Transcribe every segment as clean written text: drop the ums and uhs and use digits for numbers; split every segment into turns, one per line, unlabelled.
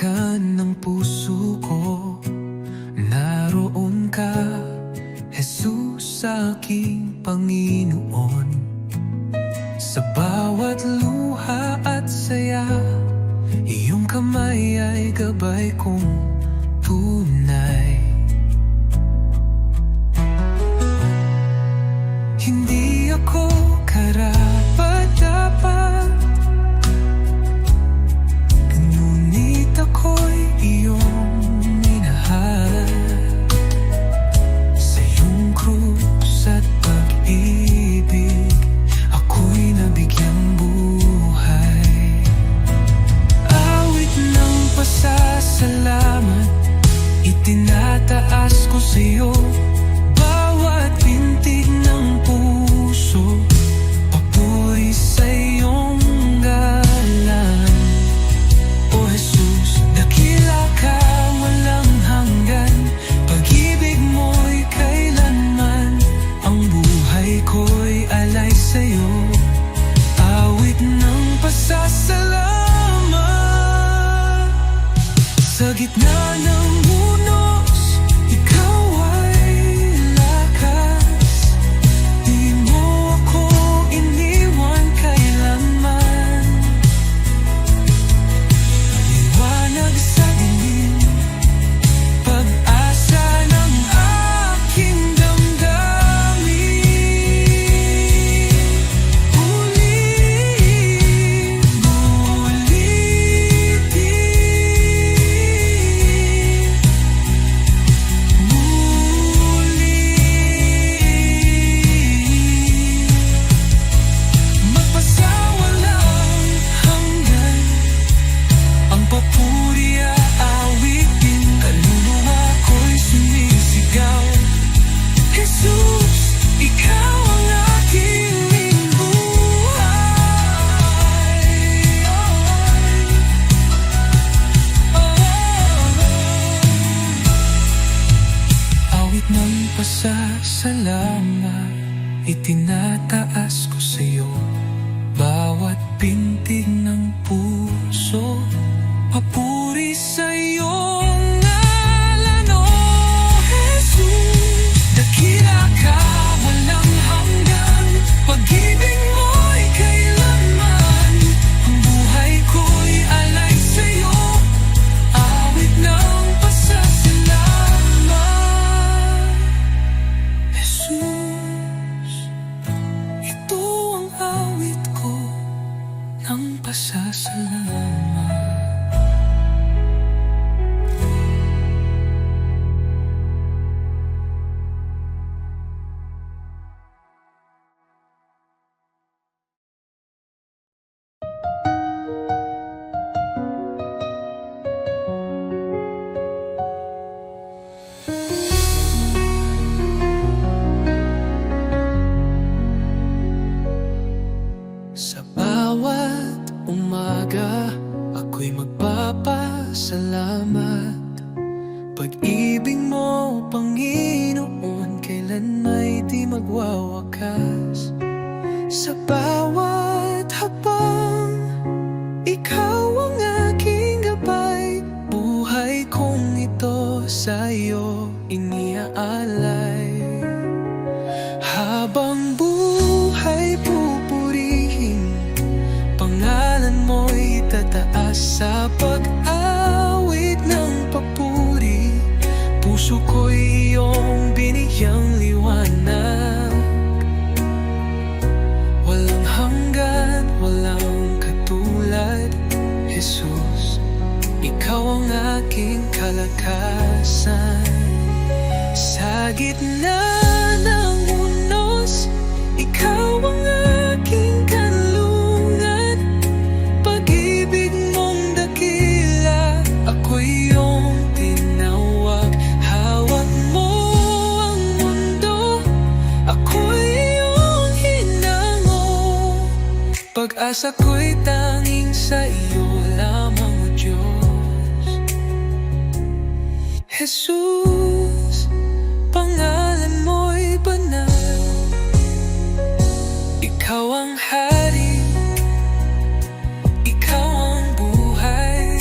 hinahan ng puso ko. Naroon ka, Jesus, aking Panginoon. Sa bawat luha at saya, iyong kamay ay gabay kong tunay. Hindi ako karapat-dapat, ngunit ako'y iyong minahal. Sa iyong krus at pag-ibig, ako'y nabigyang buhay. Awit ng pasasalamat, itinataas ko sa iyo. Bawat pintig ng puso, papuri sa iyong galang. O Jesus, dakila ka, walang hanggan. Pag-ibig mo'y kailanman, ang buhay ko'y alay sa'yo. Awit ng pasasalamat. Sa gitna ng unos, ikaw ay lakas. Di mo ako iniwan kailanman. Liwanag sa dilim, pag-asa ng aking damdamin. Ulit-ulitin, magpasawalang hanggan, ang papuri aawitin. Kaluluwa ko'y sumisigaw, Jesus, ikaw ang aking buhay. Awit ng pasasalamat, itinataas ko sa iyo. Bawat pintig ng puso, papuri sa iyong ngalan. O Jesus, dakila ka, walang hanggan. Pag-ibig mo'y kailanman, ang buhay ko'y alay sa iyo. Awit ng pasasalamat. Jesus, ito ang awit ko ng pasasalamat. Sa bawat umaga, ako'y magpapasalamat. Pag-ibig mo, Panginoon, kailan may di magwawakas. Sa bawat hakbang, ikaw ang aking gabay. Buhay kong ito sa iyo iniaalay. Habang buhay pupurihin, pangalan mo'y tataas. Sa pag-awit ng papuri, puso ko'y iyong binigyang liwanag. Walang hanggan, walang katulad, Jesus, ikaw ang aking kalakasan. Sa gitna ng unos, ikaw ang aking kanlungan. Pag-ibig mong dakila, ako'y iyong tinawag. Hawak mo ang mundo, ako'y iyong hinango. Pag-asa ko'y tanging sa iyo lamang, O Diyos. Jesus, pangalan mo'y banal. Ikaw ang hari, ikaw ang buhay.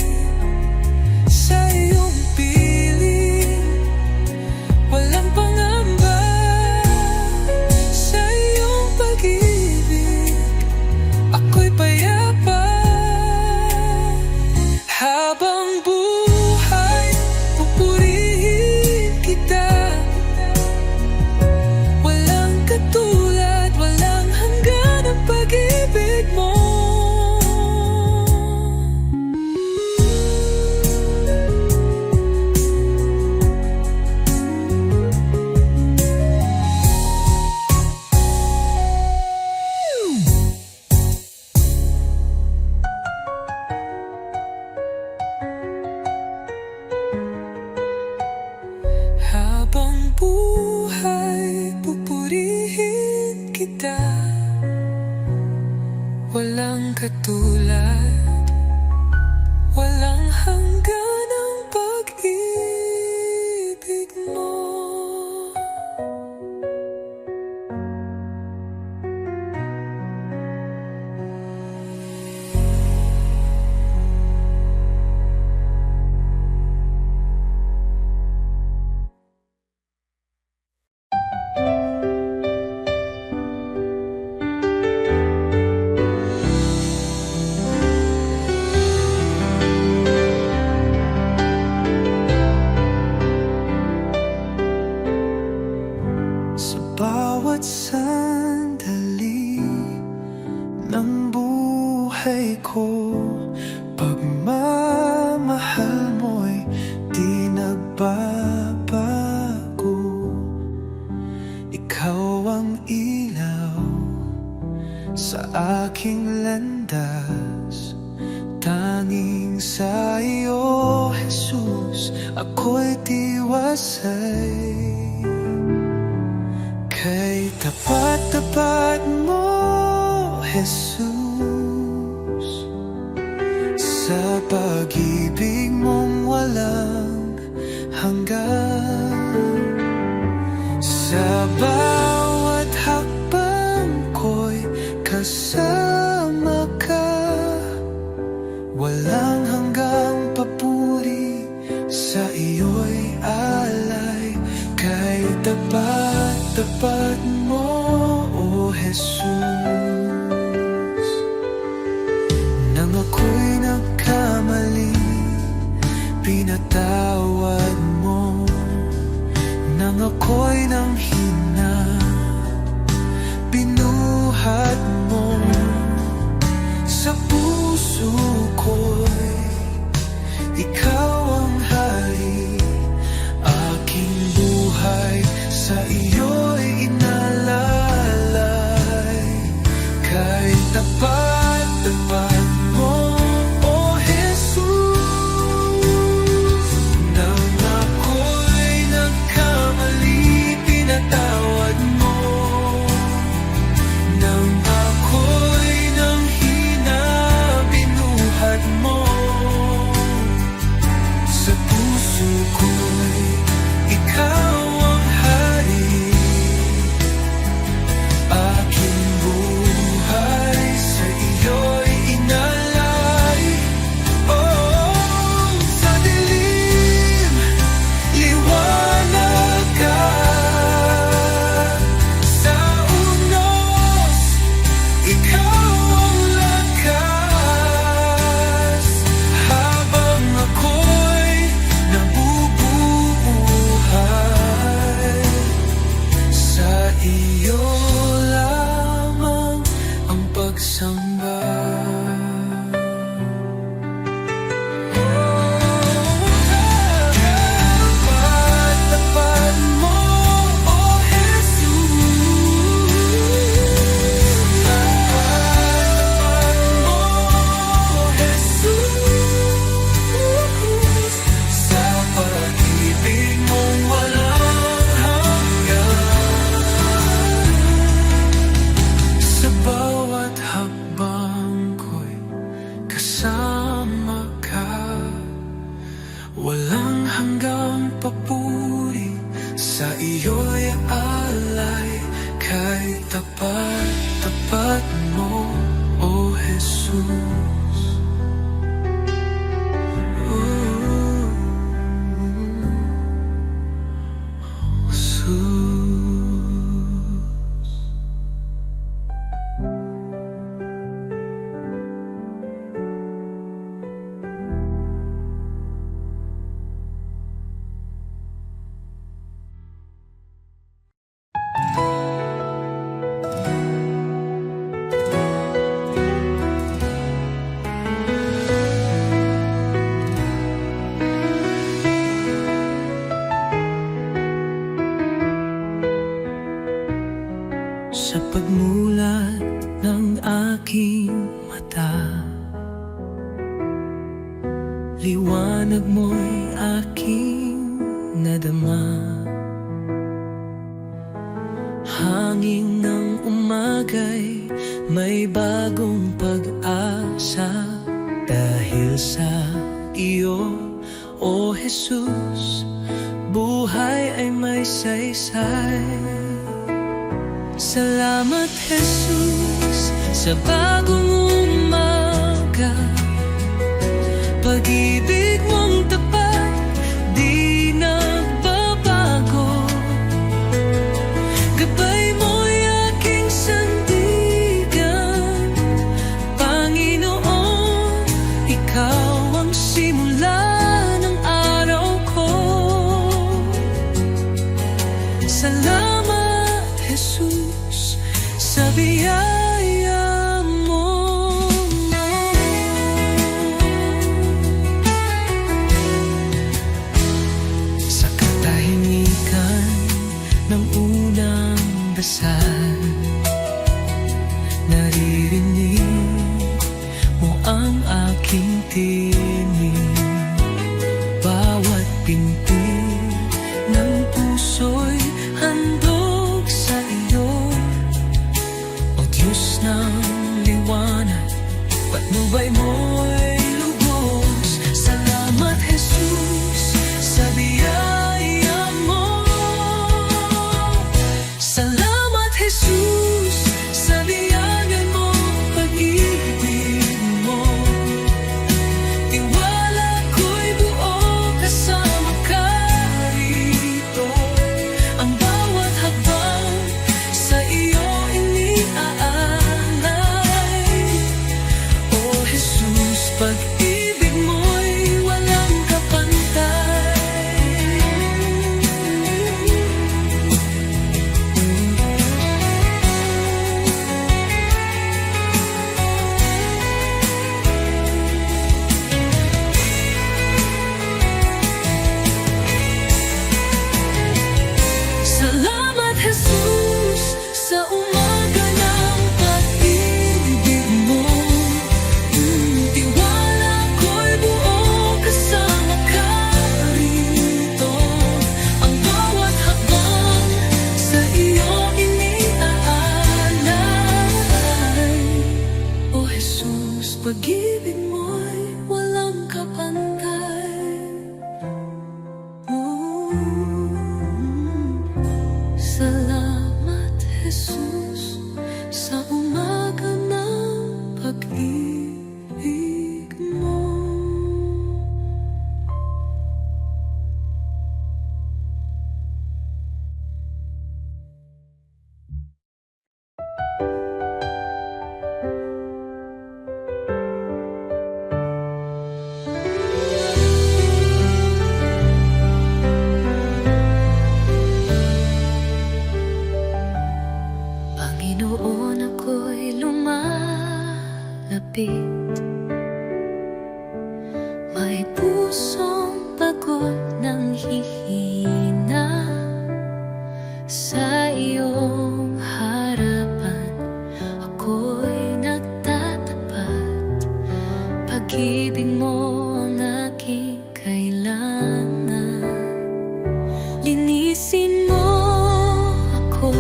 bida, walang katulad, walang hanggan ang pag-ibig mo.
Bawat sandali ng buhay ko, pagmamahal mo'y di nagbabago. Ikaw ang ilaw sa aking landas, tanging sa iyo, Jesus, ako'y tiwasay. Kay tapat-tapat mo, Jesus, sa pag-ibig mong walang hanggan. Sa bawat hakbang ko'y kasama ka, walang hanggang papuri, sa iyo'y alay. Kay tapat mo, O Jesus, nang ako'y nagkamali, pinatawad mo. Nang ako'y nanghina, binuhat mo. Sa puso ko'y ikaw ang hari, aking buhay sa iyo'y inalalay. Kay tapat mo, O Jesus, nang ako'y nagkamali, pinatawad mo. Nang ako'y nanghina, binuhat mo. Sa puso ko'y ikaw ang hari, aking buhay sa iyo'y inalay. Oh, sa dilim, liwanag ka. Sa unos, ikaw ang lakas. Habang ako'y nabubuhay, sa iyo lamang ang pagsamba. Tapat mo, O Jesus, tapat mo, O Jesus, sa pag-ibig mong walang hanggan. Sa bawat hakbang ko'y kasama ka, walang hanggang papuri, sa iyo'y alay. Kay tapat mo, O Jesus. Sa pagmulat ng aking mata, liwanag mo'y aking nadama. Hangin ng umaga'y may bagong pag-asa. Dahil sa iyo, O Jesus, buhay ay may saysay. Salamat Jesus sa bagong umaga. Pag-ibig mong tapat, di nagbabago. Gabay mo'y aking sandigan. Panginoon, ikaw ang simula ng araw ko. Salamat Jesus sa biyaya mo. Sa katahimikan ng unang dasal, naririnig mo ang aking tinig. Bawat pintig ng puso'y handog sa iyo. O Diyos ng liwanag, patnubay mo'y lubos. Salamat Jesus sa biyaya mo. Salamat Jesus sa biyaya mo, pag-ibig mo. Tiwala ko'y buo kasama ka rito. Ang bawat hakbang sa iyo iniaalay. O Jesus, pag-ibig mo'y walang kapantay. Salamat Jesus sa umaga ng pag-ibig mo. Tiwala ko'y buo kasama ka rito. Ang bawat hakbang sa iyo iniaalay. O Jesus, pag-ibig mo'y walang kapantay. Salamat Jesus sa umaga ng pag-ibig mo. Panginoon, ako'y lumalapit. May pusong pagod ng hihina. Sa iyong harapan ako'y nagtatapat. Pag-ibig mo ang aking kailangan. Linisin mo ako,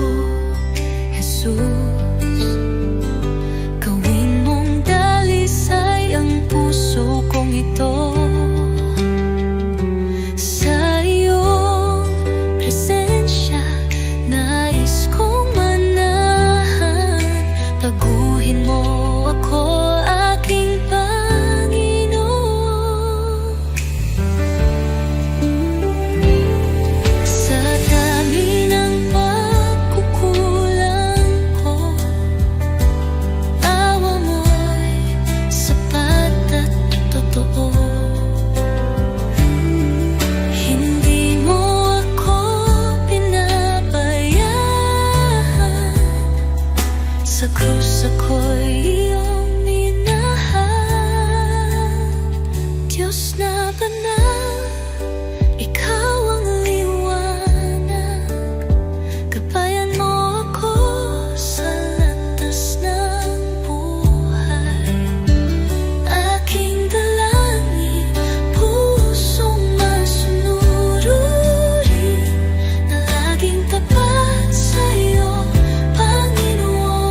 Jesus. Gawin mong dalisay ang puso kong ito. Sa iyong presensya, nais kong manahan. Taguhin mo ako, aking Panginoon. Sa dami ng pagkukulang ko, awa mo'y sapat at totoo. Hindi mo ako pinabayaan. Sa krus ako'y iyong minahal. Diyos na banal, ikaw ang liwanag. Gabayan mo ako sa landas ng buhay. Aking dalangin, pusong masunuri, na laging tapat sa iyo, Panginoon.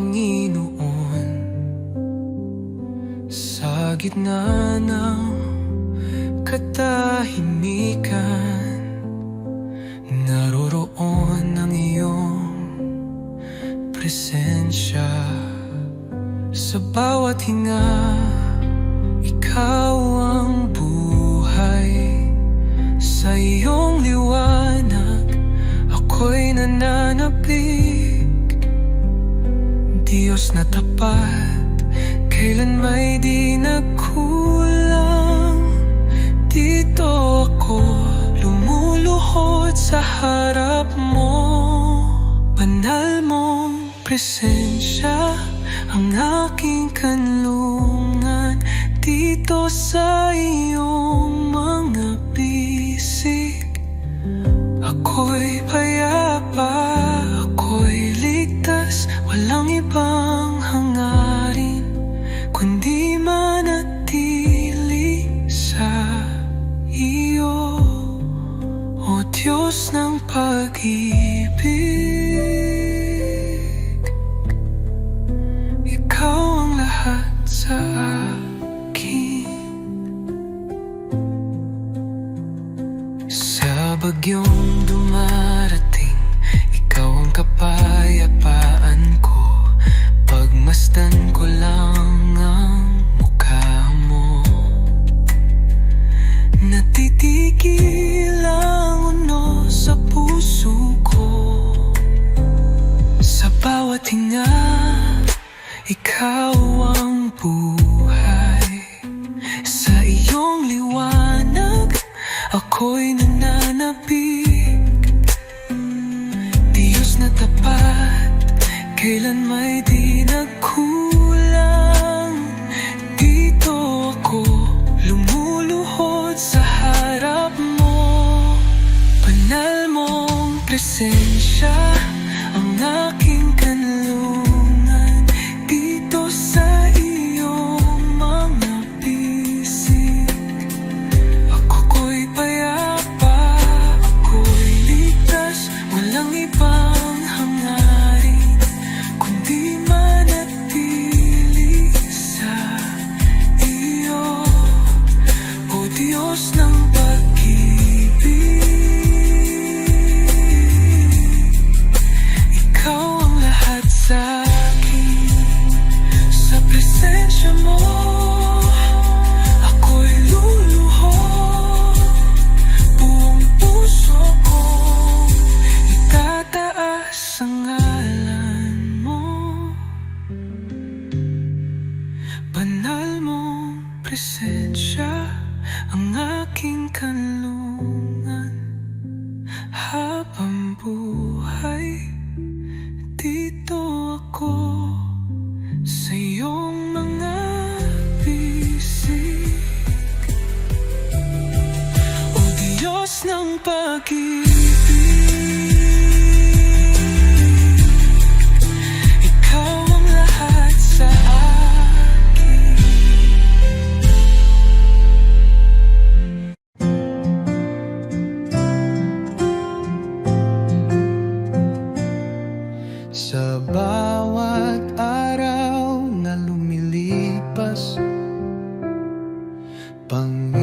Panginoon. Sa gitna ng katahimikan, naroroon ang iyong presensya. Sa bawat hinga, ikaw ang buhay. Sa iyong liwanag, ako'y nananapig. Diyos na tapat, kailan may di nagkulang. Dito ako lumuluhod sa harap mo. Banal mong presensya ang aking kanlungan. Dito sa iyong mga bisig, ako'y payapa, ako'y ligtas. Walang ibang hangarin kundi manatili sa iyo, O Diyos ng pag-ibig. Ikaw ang lahat sa akin. Sa bagyong dumarating, ikaw ang kapayapaan ko. Pagmasdan ko lang ang mukha mo. Natitigil ang unos sa puso ko. Sa bawat hinga, ikaw ang buhay. Sa iyong liwanag, ako'y nananapig. Diyos na tapat, kailan may di nagkulang. Dito ako lumuluhod sa harap mo. Banal mong presensya ang aking kanlungan. Dito sa iyong mga bisig, ako'y payapa, ako'y ligtas. Walang ibang hangarin kundi manatili sa iyo, O Diyos ng pag-ibig. Ikaw ang lahat sa akin. Sa presensya mo, ako'y luluhod. Buong puso kong itataas ang ngalan mo. Banal mong presensya ang aking kanlungan. Habang buhay, dito ako sa iyong mga bisig, O Diyos ng pag-ibig. Ikaw ang lahat sa akin. Sa bawat araw na lumilipas, Panginoon,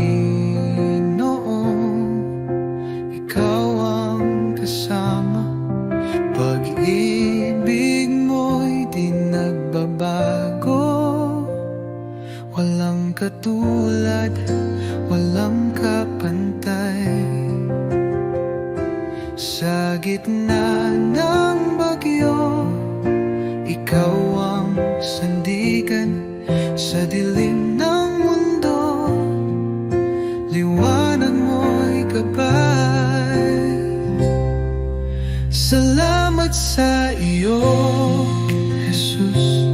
ikaw ang kasama. Pag-ibig mo'y di nagbabago. Walang katulad, walang kapantay. Sa gitna ng bagyo, ikaw ang sandigan. Sa dilim ng mundo, liwanag mo'y gabay. Salamat sa iyo, Jesus.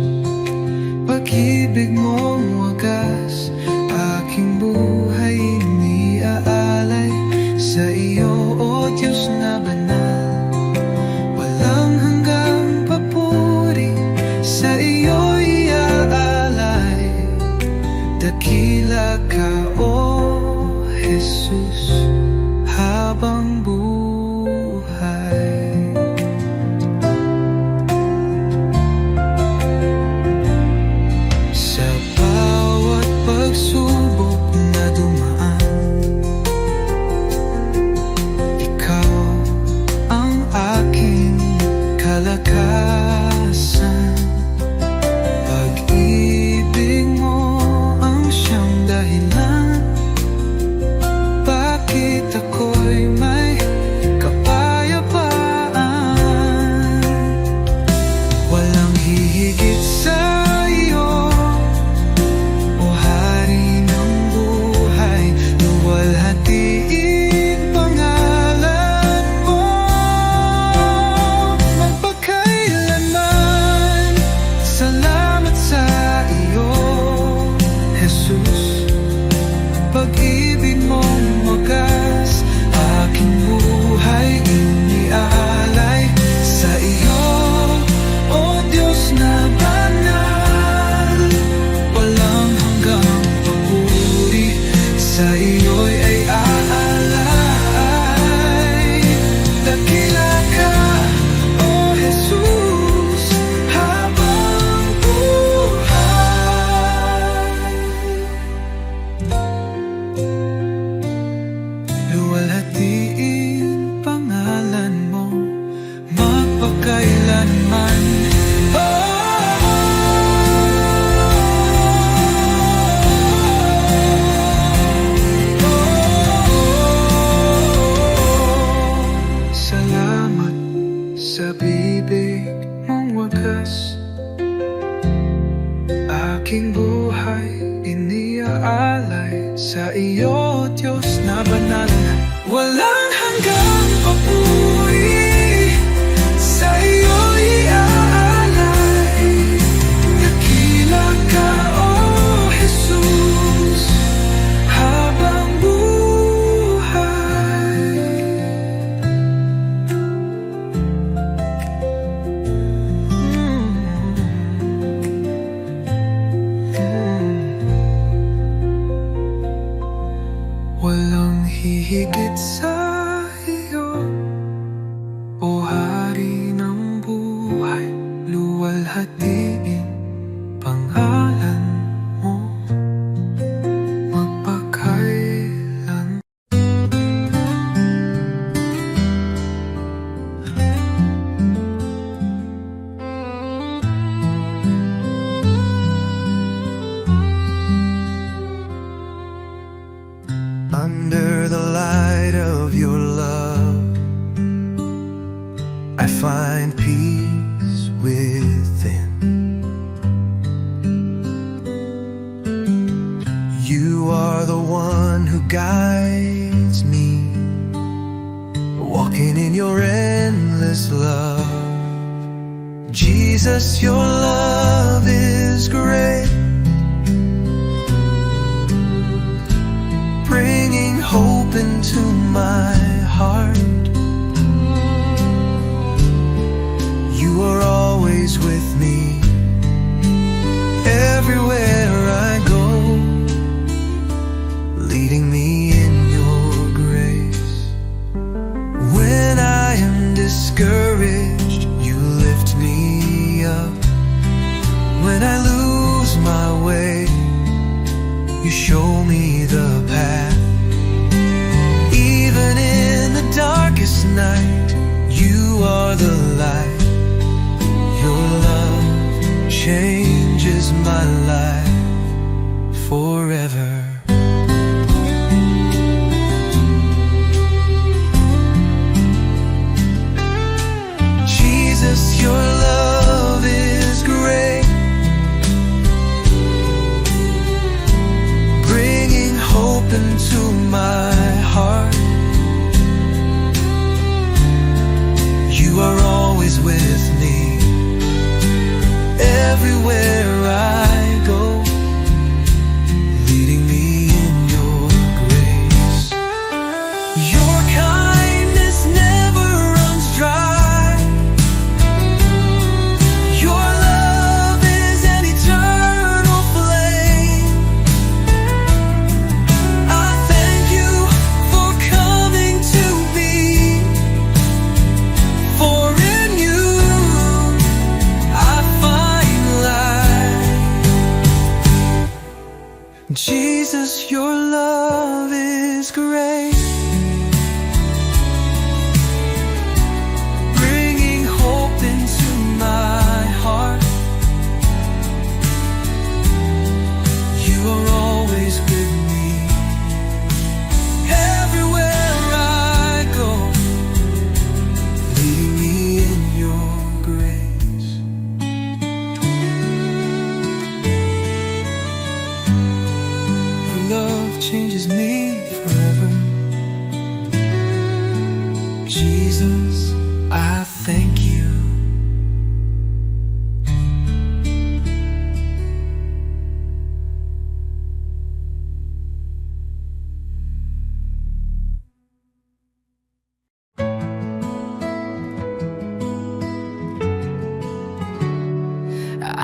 Pag-ibig mong wagas, aking buhay iniaalay sa iyo, O Diyos na banal. Walang hanggang papuri, sa iyo iaalay. Dakila ka, O Jesus, habang buhay. kailanman. Salamat sa bibig mong wagas, aking buhay iniaalay sa iyo, Diyos na banal. Walang hanggang papuri, sa iyo iaalay. Dakila ka, O Jesus, habang buhay. Walang hihigit sa iyo, O Hari ng buhay. Luwalhatiin pangalan mo magpakailan.
Under the light of your love, I find peace within. You are the one who guides me, walking in your endless love. Jesus, your love is great, bringing hope into my heart. You are always with me, everywhere I go, leading me in your grace. When I am discouraged, you lift me up. When I lose my way, you show me the path. Even in the darkest night, you are the light. Your love changes my life forever. Jesus, your love is great, bringing hope into my heart. You are always with me, everywhere I go, leading me in your grace. Your kindness never runs dry. Your love is an eternal flame. I thank you for coming to me, for in you I find life. Jesus, your love is great, bringing hope into my heart. You are always with me, everywhere I go, leading me in your grace. Your love changes me forever. Jesus, I thank you.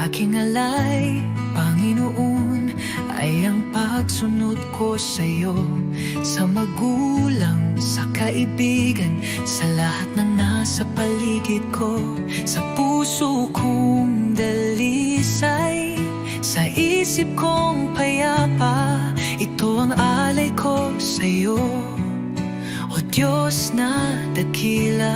Aking alay, Panginoon, ay ang pagsunod ko sa'yo. Sa magulang, sa kaibigan, sa lahat ng nasa paligid ko. Sa puso kong dalisay, sa isip kong payapa, ito ang alay ko sa'yo, O Diyos na dakila.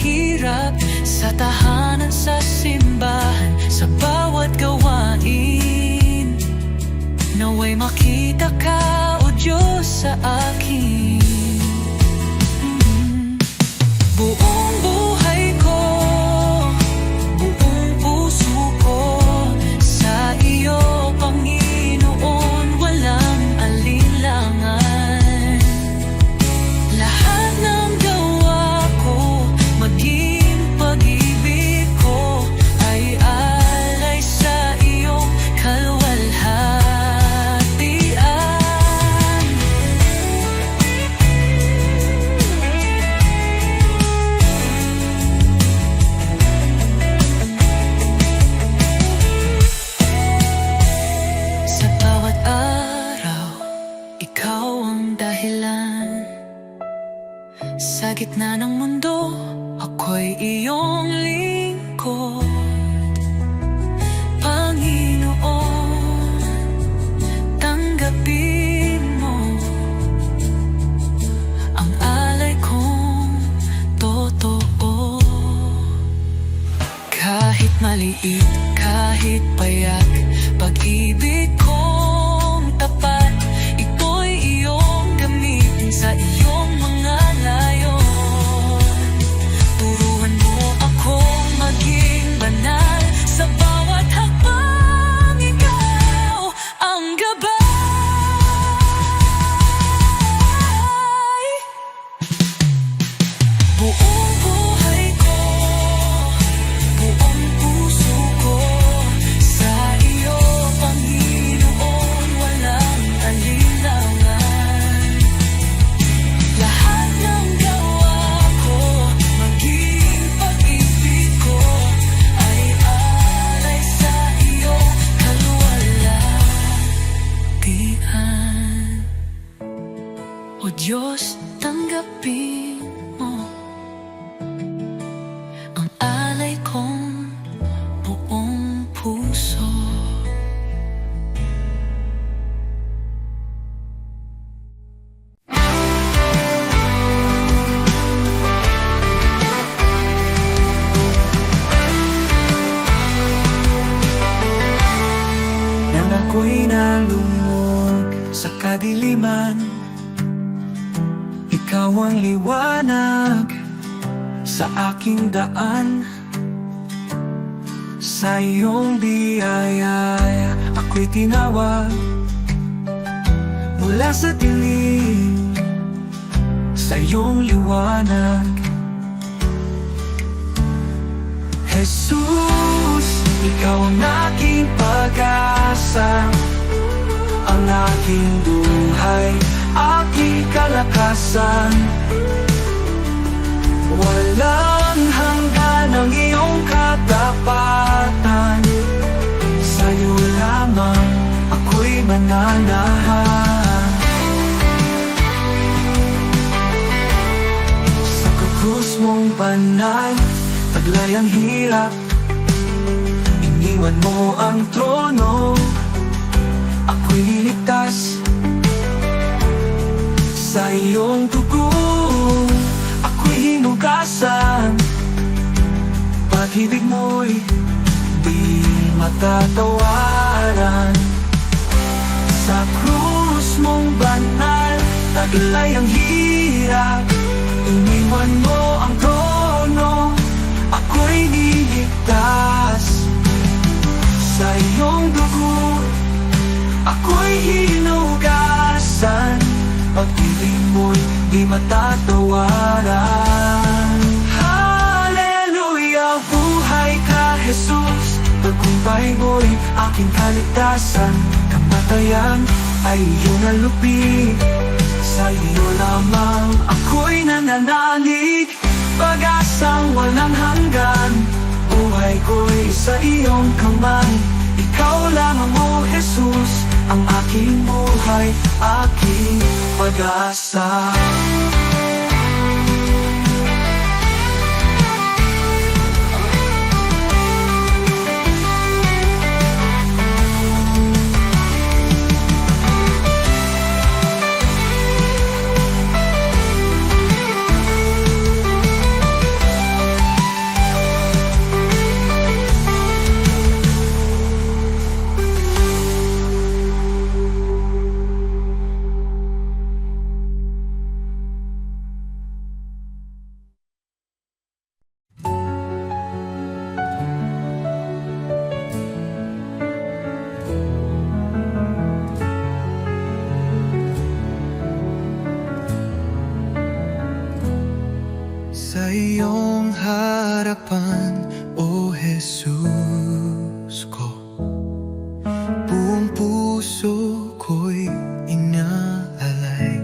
hirap sa tahanan, sa simbahan, sa bawat gawain. Naway makita ka, O Diyos, sa akin. Buong buhay ko, buong puso ko, sa iyo, Panginoon, walang alinlangan. Lahat ng gawa ko, maging pag-ibig ko, ay alay sa iyong kaluwalhatian. Sa bawat araw, ikaw ang dahilan. Sa gitna ng mundo, ako'y iyong lingkod. Panginoon, tanggapin mo ang alay kong totoo. Kahit maliit, kahit payak, pag-ibig kong tapat, ito'y iyong gamitin sa iyong mga layon. Turuan mo akong maging banal, sa bawat hakbang ikaw ang gabay. Buong buhay ko, buong puso ko, sa iyo, Panginoon, walang alinlangan. Lahat ng gawa ko, maging pag-ibig ko, ay alay sa iyo, kaluwalhatian. O Diyos, tanggapin mo ang alay kong buong puso.
Nang ako'y nalungkot sa kadiliman, ikaw ang liwanag sa aking daan. Sa iyong biyaya, ako'y tinawag mula sa dilim, sa iyong liwanag. Jesus, ikaw ang aking pag-asa, ang aking buhay, aking kalakasan. Walang hanggan ang iyong katapatan, sa'yo lamang ako'y mananahan. Sa krus mong banal, taglay ang hirap, iniwan mo ang trono, ako'y niligtas. Sa iyong dugo, ako'y hinugasan. Pag-ibig mo'y di matatawaran. Sa krus mong banal, taglay ang hirap, iniwan mo ang trono, ako'y niligtas. Sa iyong dugo, ako'y hinugasan. Pag-ibig mo'y di matatawaran. Hallelujah, buhay ka, Jesus. Tagumpay mo'y aking kaligtasan. Kamatayan ay iyong nalupi, sa iyo lamang ako'y nananalig. Pag-asang walang hanggan, buhay ko'y sa iyong kamay. Ikaw lamang, O Jesus, ang aking buhay, aking pag-asa. harapan, O Jesus ko. Buong puso ko'y inaalay,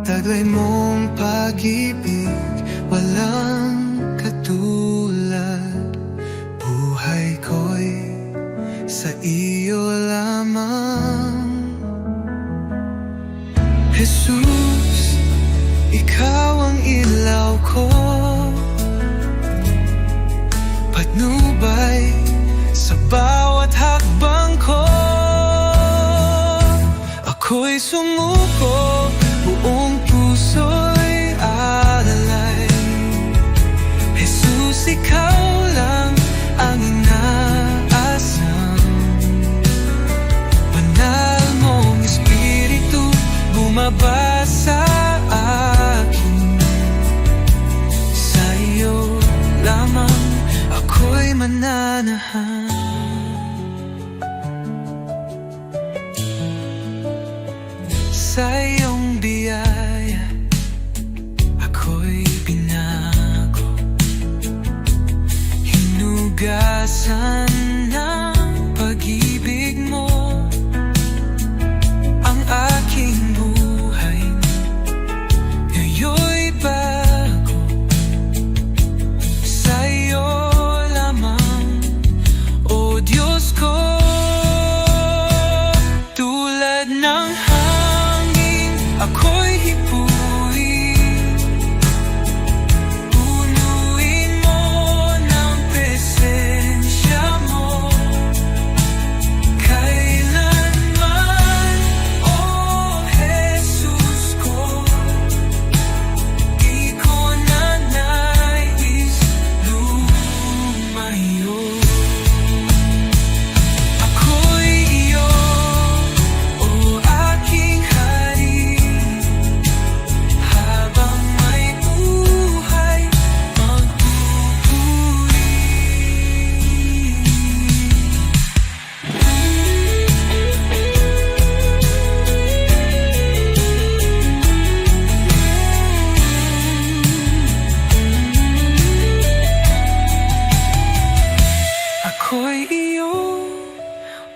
taglay mong pag-ibig, walang katulad. Buhay ko'y sa iyo lamang. Jesus, ikaw ang ilaw ko, patnubay sa bawat hakbang ko. Ako'y sumuko, buong puso'y alalay. Jesus, ikaw lang ang inaasam. Banal mong Espiritu bumaba sa akin. Sa iyo lamang ako'y mananahan. Sa iyong biyaya ako'y binago, hinugasan ng pag-ibig mo ang aking buhay. Ngayon'y bago, sa iyo lamang, O Diyos ko. Tulad ng hangin ako'y hipuin, punuin mo ng presensya mo. Kailanman, O Jesus ko, di ko na nais lumayo. Ako'y iyo, O aking hari, habang may buhay magpupuri. Ako'y iyo,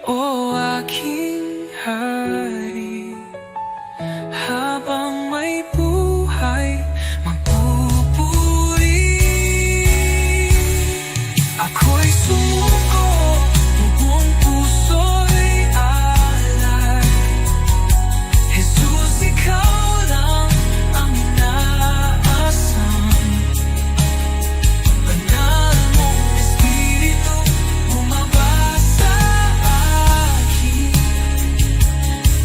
O aking hari, habang may buhay magpupuri. Ako'y sumuko, buong puso'y alay. Jesus, ikaw lang ang inaasam. Banal mong Espiritu bumaba sa akin.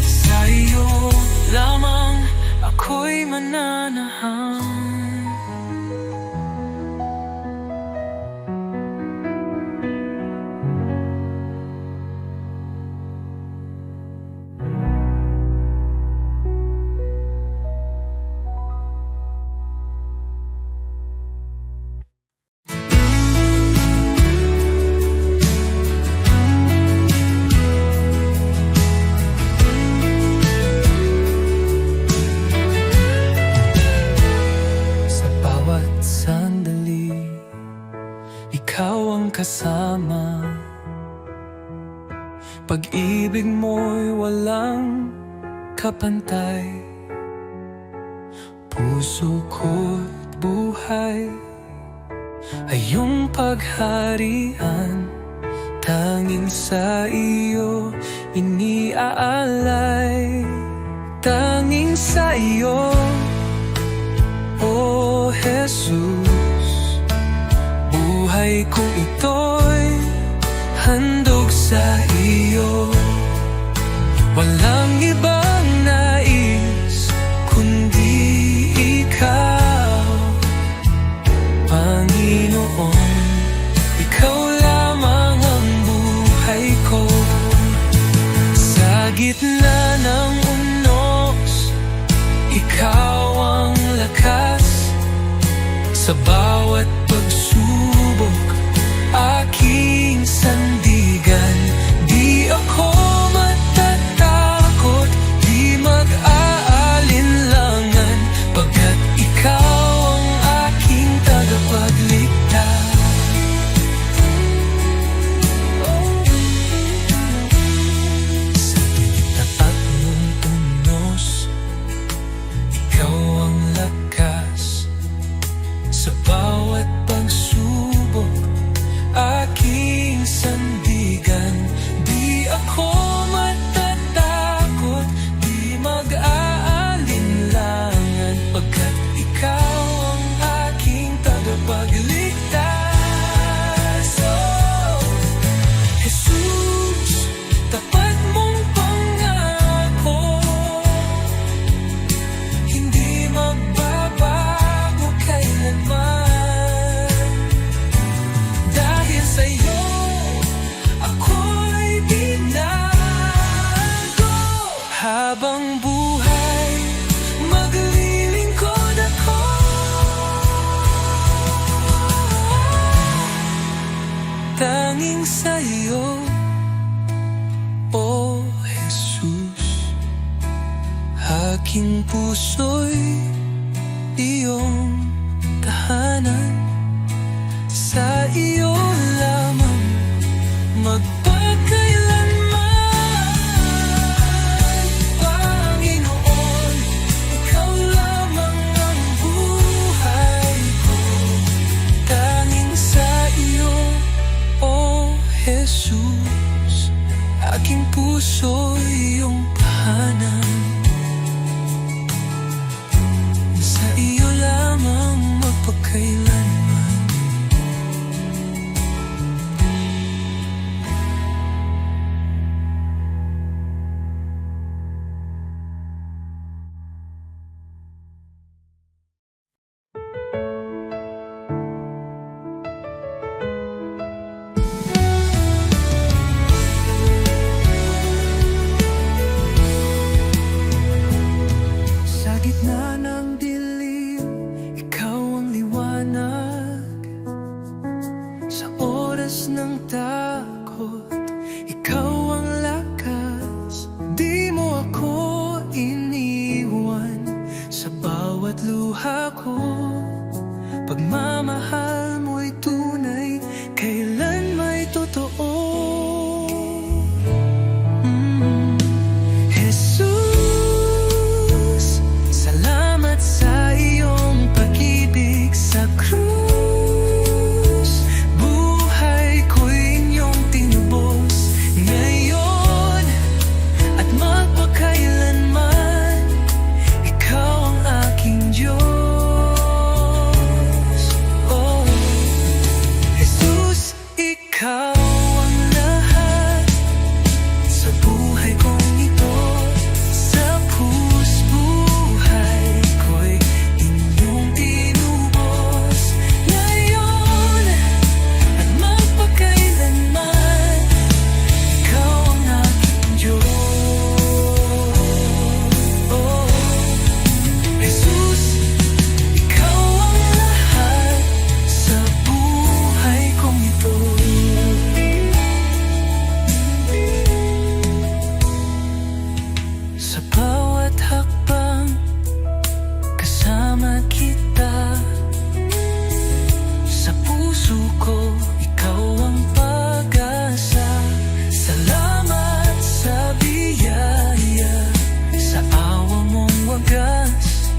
Sa iyo lamang ako'y mananahan. Sa bawat sandali, ikaw ang kasama. Pag-ibig mo'y walang kapantay. Puso ko't buhay ay iyong pagharian. Tanging sa iyo iniaalay. Tanging sa iyo, O Jesus, buhay ko ito'y handog sa iyo. Walang ibang nais kundi ikaw, Panginoon. Ikaw lamang ang buhay ko. Sa gitna ng unos, ikaw ang lakas. Sa bawat pagsubok, aking sandigan. Di ako matatakot, di mag-aalinlangan, pagkat ikaw ang aking
tanging sa iyo, O Jesus. Aking puso'y iyong tahanan, sa iyo lamang magpakailanman. Panginoon, ikaw lamang ang buhay ko, tanging sa iyo, O Jesus. Aking puso'y iyong tahanan, sa iyo lamang magpakailanman. Sa gitna ng dilim, ikaw ang liwanag. Sa oras ng takot, ikaw ang lakas. Di mo ako iniwan sa bawat luha ko. Pagmamahal mo'y tunay, kailan may totoo. Jesus, salamat sa iyong pag-ibig sa krus. Buhay ko'y inyong tinubos ngayon at magpakailanman. Ikaw ang aking Diyos. Oh, Jesus, ikaw ang lahat sa buhay kong ito. Sa buhay ko'y inyong tinubos ngayon at magpakailanman. Ikaw ang aking Diyos. Oh, Jesus, ikaw ang lahat sa buhay kong ito. Sa bawat hakbang, kasama kita. Sa puso ko, ikaw ang pag-asa. Salamat sa biyaya, sa awa mong wagas.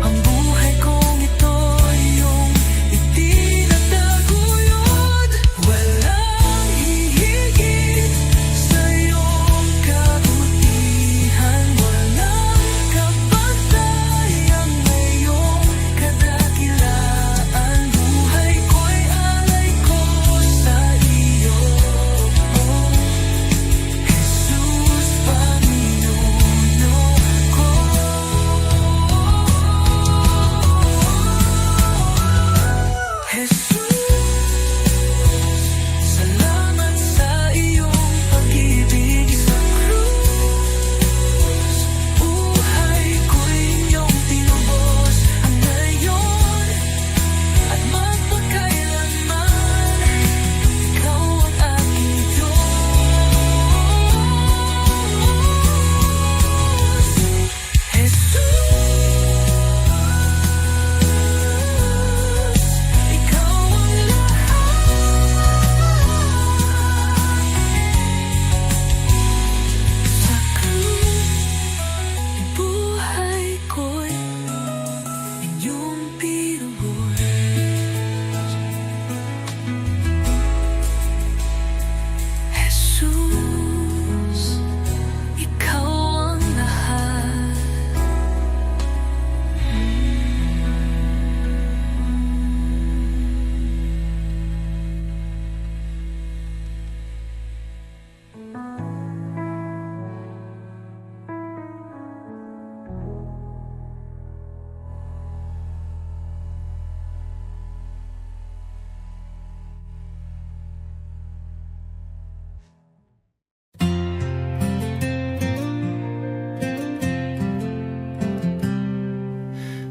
Ang buhay kong ito iyong itinataguyod. Walang hihigit sa iyong kabutihan. Walang kapantay ang iyong kadakilaan. Buhay ko'y alay ko sa iyo, Jesus, Panginoon ko. Jesus, salamat sa iyong pag-ibig sa krus. Buhay ko'y inyong tinubos ngayon at magpakailanman. Ikaw ang aking Diyos. Jesus, ikaw ang lahat sa krus. Buhay ko'y inyong pinubos. Jesus, ikaw ang lahat.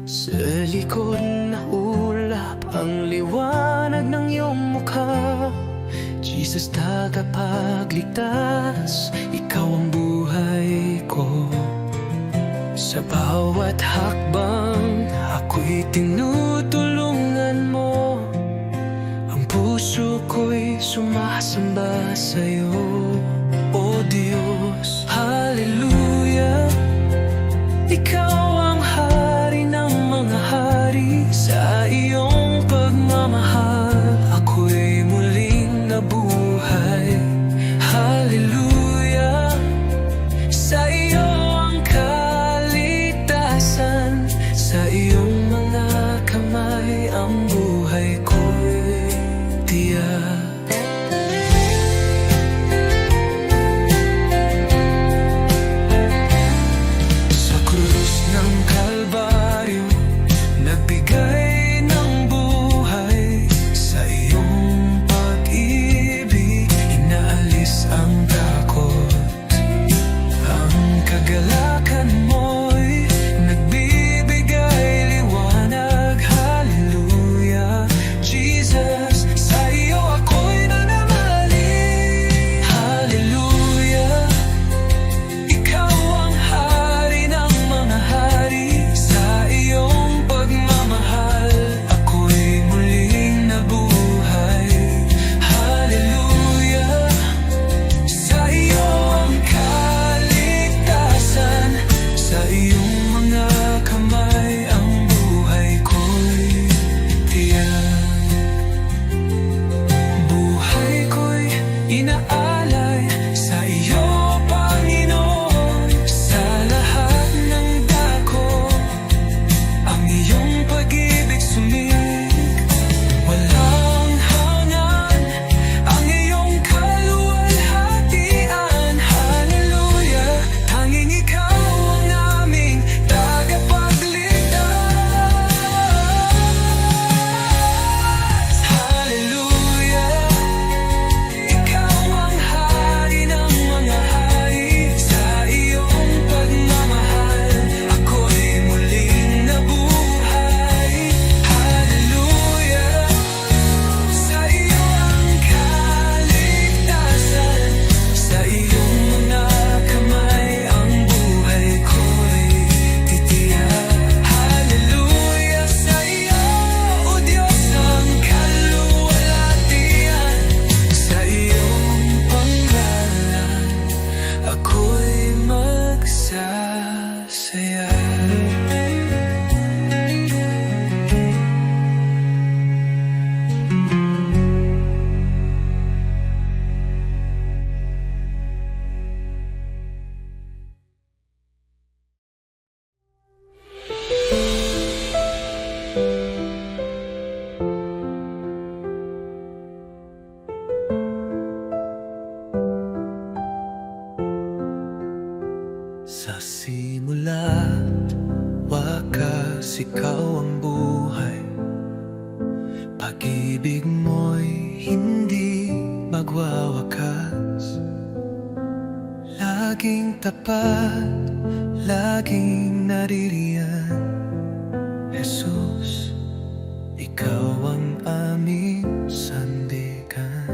Sa likod na ulap ang liwanag ng iyong mukha. Jesus, Jesus, tagapagligtas, ikaw ang buhay ko. Sa bawat hakbang, ako'y tinutulungan mo. Ang puso ko'y sumasamba sa'yo, O Diyos. Hallelujah, ikaw ang hari ng mga hari. Sa iyong pagmamahal, ako'y muling nabuhay. Hallelujah, sa iyo ang kaligtasan. Sa iyong mga kamay, ang buhay ko'y tiyak. Sa krus ng Kalbaryo, nagbigay ng buhay. Sa iyong pag-ibig, inaalis ang takot. Ang kagalakan mo'y nagbibigay liwanag. Hallelujah, Jesus, sa iyo ako'y nananalig. Hallelujah, ikaw ang hari ng mga hari. Sa iyong pagmamahal, ako'y muling nabuhay. Hallelujah, sa iyo ang kaligtasan. Sa iyong mga kamay, ang buhay ko'y tiyak. Buhay ko'y inaalay sa iyo, Panginoon. Sa lahat ng dako, ang iyong pag-ibig sumig. Walang hanggan ang iyong kaluwalhatian. Hallelujah, tanging ikaw ang aming tagapagligtas. Hallelujah, ikaw ang hari ng mga hari. Sa iyong pagmamahal, ako'y muling nabuhay. Hallelujah, sa iyo ang kaligtasan. Sa iyong mga kamay, ang buhay ko'y titiyak. Hallelujah, sa iyo, O Diyos, ang kaluwalhatian. Sa iyong panggalan, ako'y magsasaya. Sa simula, wakas, ikaw ang buhay. Pag-ibig mo'y hindi magwawakas. Laging tapat, laging naririyan. Jesus, ikaw ang aming sandigan.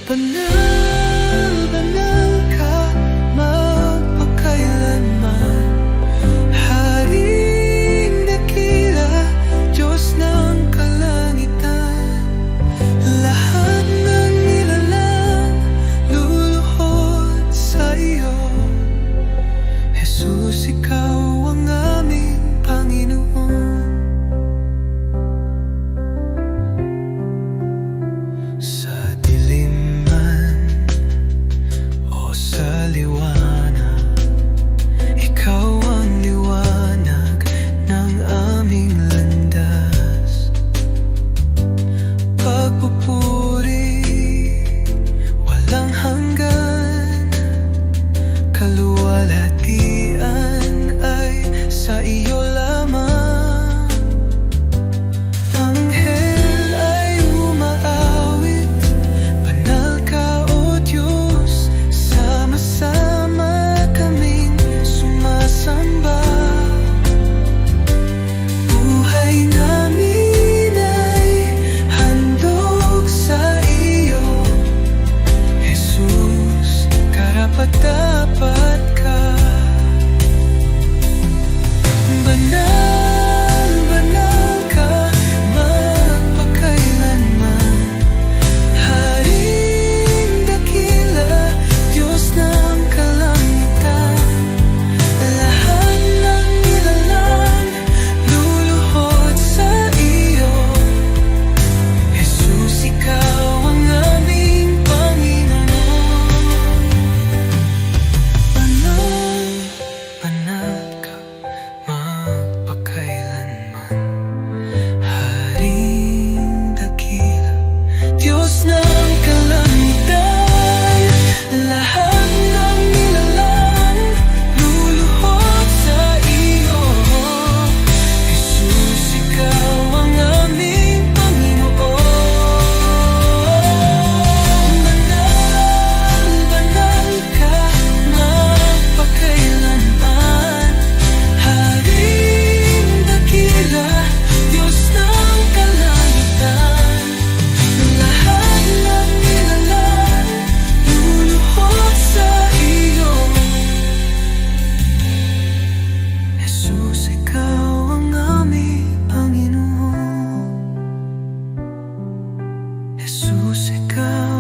Banal, banal ka, magpakailanman. Haring dakila, Diyos ng kalangitan. Lahat ng nilalang luluhod sa iyo. Jesus, ikaw ang aming Panginoon. Sa dilim man o sa liwanag, ikaw ang liwanag ng aming landas. Pagpupuri, walang hanggan. Kaluwalhatian ay sa iyo lamang. Anghel ay umaawit Jesus, ikaw